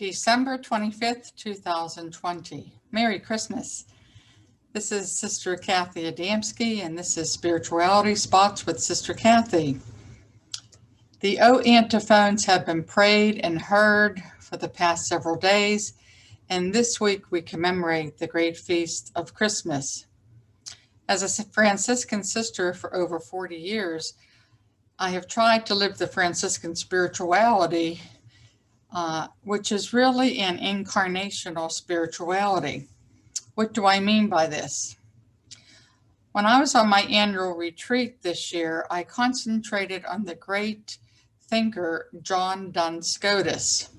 December 25th, 2020. Merry Christmas. This is Sister Kathy Adamski, and this is Spirituality Spots with Sister Kathy. The O antiphons have been prayed and heard for the past several days, and this week we commemorate the great feast of Christmas. As a Franciscan sister for over 40 years, I have tried to live the Franciscan spirituality, which is really an incarnational spirituality. What do I mean by this? When I was on my annual retreat this year, I concentrated on the great thinker John Duns Scotus.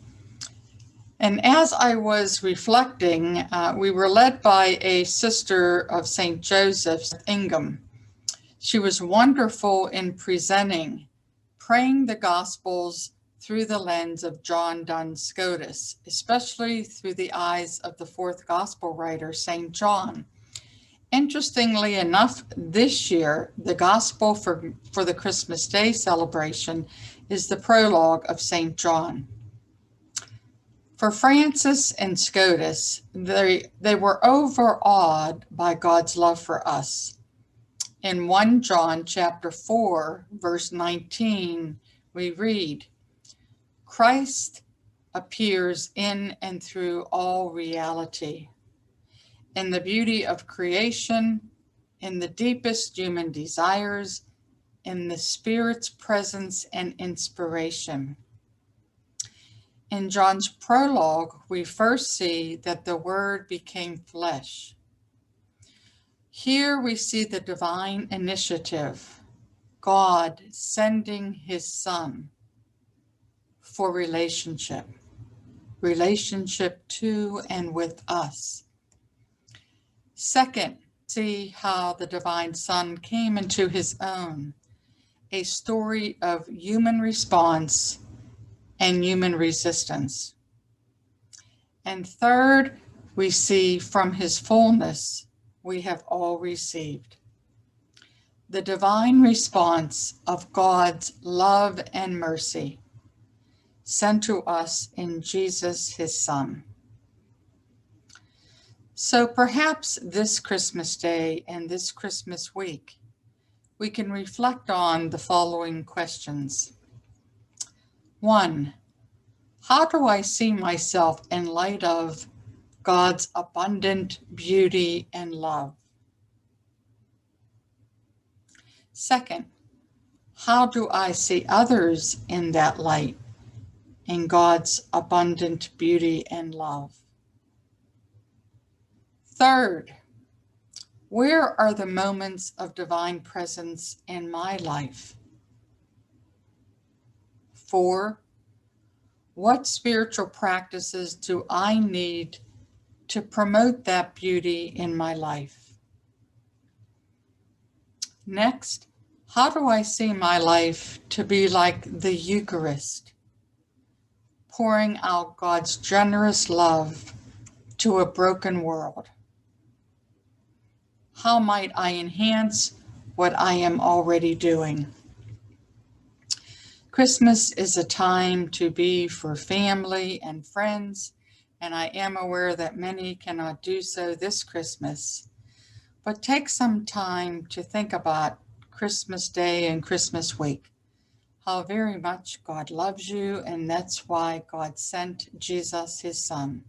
And as I was reflecting, we were led by a sister of St. Joseph's, Ingham. She was wonderful in presenting, praying the Gospels through the lens of John Duns Scotus, especially through the eyes of the fourth Gospel writer, St. John. Interestingly enough, this year, the Gospel for the Christmas Day celebration is the prologue of St. John. For Francis and Scotus, they were overawed by God's love for us. In 1 John chapter 4, verse 19, we read, Christ appears in and through all reality, in the beauty of creation, in the deepest human desires, in the Spirit's presence and inspiration. In John's prologue, we first see that the Word became flesh. Here we see the divine initiative, God sending his Son for relationship to and with us. Second, see how the divine Son came into his own, a story of human response and human resistance. And third, we see from his fullness we have all received. The divine response of God's love and mercy sent to us in Jesus, his Son. So perhaps this Christmas Day and this Christmas week, we can reflect on the following questions. 1, how do I see myself in light of God's abundant beauty and love? 2, how do I see others in that light, in God's abundant beauty and love? 3, where are the moments of divine presence in my life? 4, what spiritual practices do I need to promote that beauty in my life? Next, how do I see my life to be like the Eucharist, pouring out God's generous love to a broken world? How might I enhance what I am already doing? Christmas is a time to be for family and friends, and I am aware that many cannot do so this Christmas. But take some time to think about Christmas Day and Christmas week, how very much God loves you, and that's why God sent Jesus, his Son.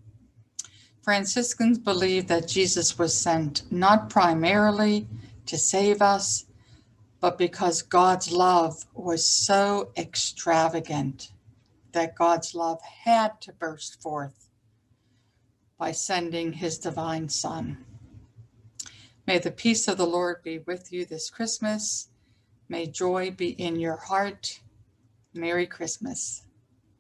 Franciscans believe that Jesus was sent not primarily to save us, but because God's love was so extravagant that God's love had to burst forth by sending his divine Son. May the peace of the Lord be with you this Christmas. May joy be in your heart. Merry Christmas.